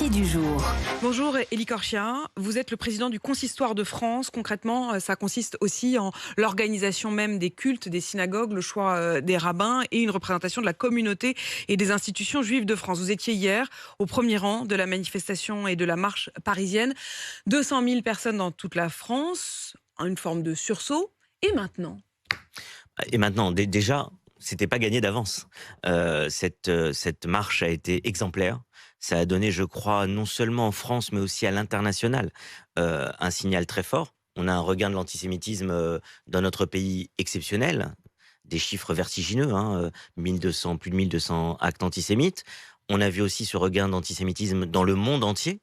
l'invité du jour. Bonjour Élie Korchia, vous êtes le président du Consistoire de France. Concrètement, ça consiste aussi en l'organisation même des cultes, des synagogues, le choix des rabbins et une représentation de la communauté et des institutions juives de France. Vous étiez hier au premier rang de la manifestation et de la marche parisienne. 200 000 personnes dans toute la France, une forme de sursaut. Et maintenant ? Et maintenant, déjà, c'était pas gagné d'avance. Cette marche a été exemplaire. Ça a donné, je crois, non seulement en France, mais aussi à l'international, un signal très fort. On a un regain de l'antisémitisme dans notre pays exceptionnel, des chiffres vertigineux, hein, 1200, plus de 1200 actes antisémites. On a vu aussi ce regain d'antisémitisme dans le monde entier.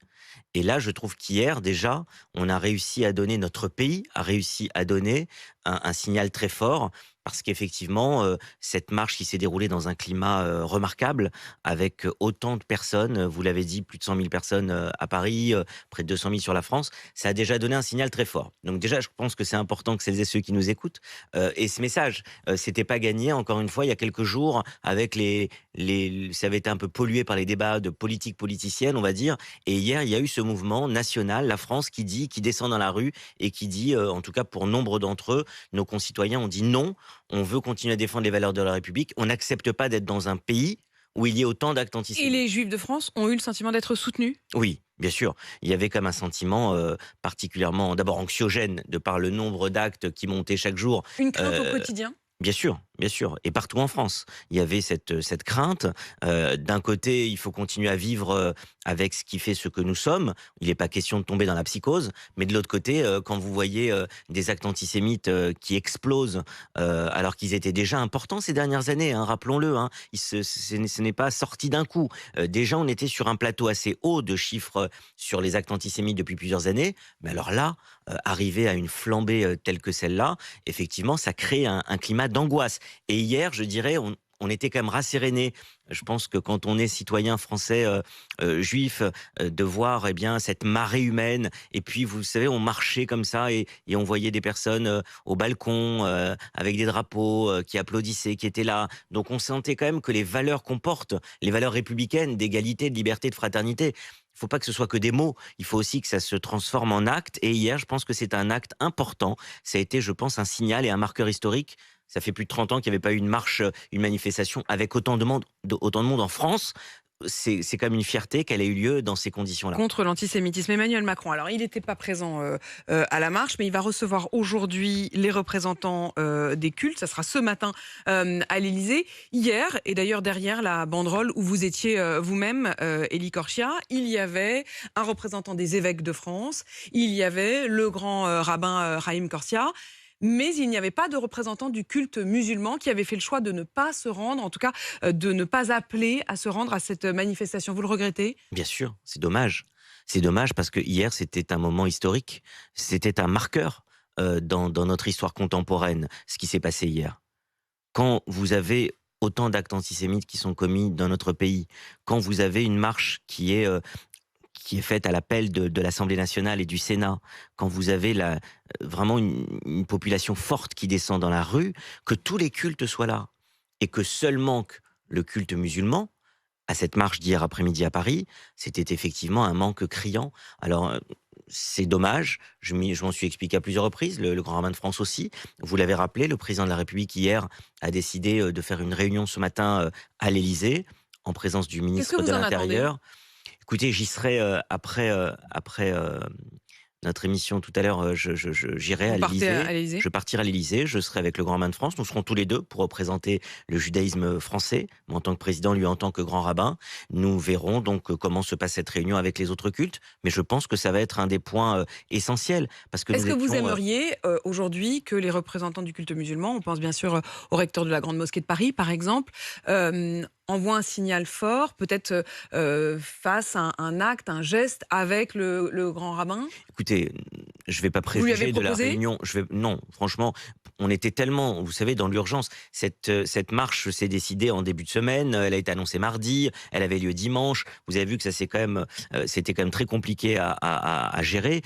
Et là, je trouve qu'hier, déjà, on a réussi à donner, notre pays a réussi à donner un signal très fort, parce qu'effectivement, cette marche qui s'est déroulée dans un climat remarquable, avec autant de personnes, vous l'avez dit, plus de 100 000 personnes à Paris, près de 200 000 sur la France, ça a déjà donné un signal très fort. Donc déjà, je pense que c'est important que celles et ceux qui nous écoutent, et ce message, c'était pas gagné, encore une fois, il y a quelques jours, avec ça avait été un peu pollué par les débats de politique politicienne, on va dire, et hier, il y a eu ce mouvement national, la France, qui descend dans la rue et qui dit, en tout cas pour nombre d'entre eux, nos concitoyens ont dit non, on veut continuer à défendre les valeurs de la République, on n'accepte pas d'être dans un pays où il y ait autant d'actes Et antisémites. les Juifs de France ont eu le sentiment d'être soutenus ? Oui, bien sûr. Il y avait comme un sentiment particulièrement, d'abord anxiogène, de par le nombre d'actes qui montaient chaque jour. Une crainte au Euh, quotidien ? Bien sûr, bien sûr. Et partout en France, il y avait cette crainte. D'un côté, il faut continuer à vivre avec ce que nous sommes. Il n'est pas question de tomber dans la psychose. Mais de l'autre côté, quand vous voyez des actes antisémites qui explosent, alors qu'ils étaient déjà importants ces dernières années, hein, rappelons-le, hein, ce n'est pas sorti d'un coup. Déjà, on était sur un plateau assez haut de chiffres sur les actes antisémites depuis plusieurs années. Mais alors là, arriver à une flambée telle que celle-là, effectivement, ça crée un climat d'angoisse. Et hier, je dirais, on était quand même rassérénés. Je pense que quand on est citoyen français juif, de voir eh bien cette marée humaine, et puis vous savez, on marchait comme ça et on voyait des personnes au balcon avec des drapeaux qui applaudissaient, qui étaient là. Donc on sentait quand même que les valeurs qu'on porte, les valeurs républicaines d'égalité, de liberté, de fraternité, il ne faut pas que ce soit que des mots, il faut aussi que ça se transforme en actes. Et hier, je pense que c'est un acte important. Ça a été, je pense, un signal et un marqueur historique. Ça fait plus de 30 ans qu'il n'y avait pas eu une marche, une manifestation avec autant de monde en France. C'est quand même une fierté qu'elle ait eu lieu dans ces conditions-là. Contre l'antisémitisme. Emmanuel Macron, alors il n'était pas présent à la marche, mais il va recevoir aujourd'hui les représentants des cultes. Ça sera ce matin à l'Élysée. Hier, et d'ailleurs derrière la banderole où vous étiez vous-même, Élie Korchia, il y avait un représentant des évêques de France, il y avait le grand rabbin Haïm Korsia. Mais il n'y avait pas de représentant du culte musulman qui avait fait le choix de ne pas se rendre, en tout cas de ne pas appeler à se rendre à cette manifestation. Vous le regrettez ? Bien sûr, c'est dommage. C'est dommage parce que hier, c'était un moment historique. C'était un marqueur dans notre histoire contemporaine, ce qui s'est passé hier. Quand vous avez autant d'actes antisémites qui sont commis dans notre pays, quand vous avez une marche qui est faite à l'appel de l'Assemblée nationale et du Sénat, quand vous avez vraiment une population forte qui descend dans la rue, que tous les cultes soient là, et que seul manque le culte musulman, à cette marche d'hier après-midi à Paris, c'était effectivement un manque criant. Alors, c'est dommage, je m'en suis expliqué à plusieurs reprises, le grand rabbin de France aussi. Vous l'avez rappelé, le président de la République hier a décidé de faire une réunion ce matin à l'Élysée, en présence du Qu'est-ce que ministre vous de en attendez ? l'Intérieur. Écoutez, j'y serai après notre émission tout à l'heure. J'irai à Vous partez l'Élysée. à l'Élysée ? Je partirai à l'Élysée. Je serai avec le grand rabbin de France. Nous serons tous les deux pour représenter le judaïsme français. Moi, en tant que président, lui en tant que grand rabbin. Nous verrons donc comment se passe cette réunion avec les autres cultes. Mais je pense que ça va être un des points essentiels. Parce que Est-ce nous que vous étions, aimeriez aujourd'hui que les représentants du culte musulman, on pense bien sûr au recteur de la Grande Mosquée de Paris par exemple, envoient un signal fort, peut-être fassent un acte, un geste avec le grand rabbin ? écoutez, je ne vais pas Vous lui avez préjuger de la proposé ? réunion. Non, franchement, on était tellement, vous savez, dans l'urgence. Cette marche s'est décidée en début de semaine. Elle a été annoncée mardi. Elle avait lieu dimanche. Vous avez vu que ça c'était quand même très compliqué à gérer.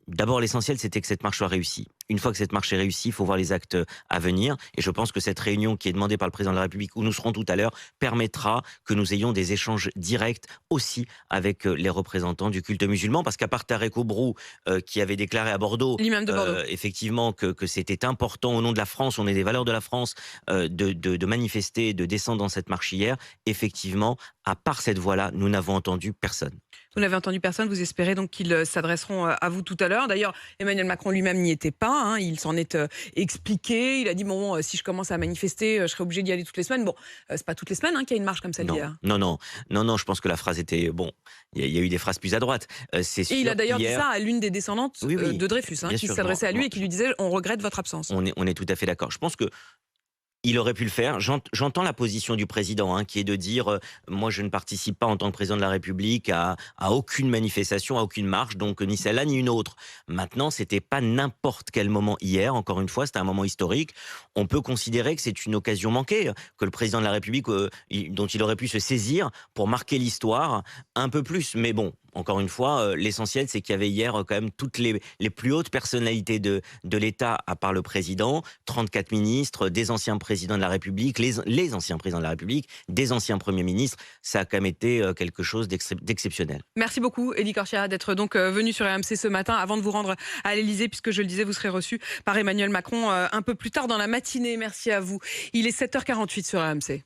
D'abord, l'essentiel, c'était que cette marche soit réussie. Une fois que cette marche est réussie, il faut voir les actes à venir. Et je pense que cette réunion qui est demandée par le président de la République, où nous serons tout à l'heure, permettra que nous ayons des échanges directs aussi avec les représentants du culte musulman. Parce qu'à part Tarek Obrou, qui avait déclaré à Bordeaux, L'imam de Bordeaux. effectivement, que c'était important au nom de la France, on est des valeurs de la France, de manifester, de descendre dans cette marche hier. Effectivement, à part cette voix-là, nous n'avons entendu personne. Vous n'avez entendu personne, vous espérez donc qu'ils s'adresseront à vous tout à l'heure. D'ailleurs, Emmanuel Macron lui-même n'y était pas, hein, il s'en est expliqué. Il a dit bon, si je commence à manifester, je serai obligé d'y aller toutes les semaines. Bon, c'est pas toutes les semaines qu'il y a une marche comme celle Non, d'hier. non, non, non, non, je pense que la phrase était bon. Il y a eu des phrases plus à droite. C'est Et il sûr a d'ailleurs dit qu'hier, ça à l'une des descendantes oui, oui, de Dreyfus, bien qui sûr, s'adressait à lui et qui lui disait on regrette votre absence. on est tout à fait d'accord. Je pense que il aurait pu le faire. J'entends la position du président, hein, qui est de dire moi, je ne participe pas en tant que président de la République à aucune manifestation, à aucune marche, donc ni celle-là ni une autre. Maintenant, c'était pas n'importe quel moment hier. Encore une fois, c'était un moment historique. On peut considérer que c'est une occasion manquée, que le président de la République, dont il aurait pu se saisir pour marquer l'histoire un peu plus. Mais bon. Encore une fois, l'essentiel, c'est qu'il y avait hier quand même toutes les plus hautes personnalités de l'État, à part le président, 34 ministres, des anciens présidents de la République, les anciens présidents de la République, des anciens premiers ministres. Ça a quand même été quelque chose d'exceptionnel. Merci beaucoup, Elie Corsia, d'être donc venu sur RMC ce matin avant de vous rendre à l'Élysée, puisque je le disais, vous serez reçu par Emmanuel Macron un peu plus tard dans la matinée. Merci à vous. Il est 7h48 sur RMC.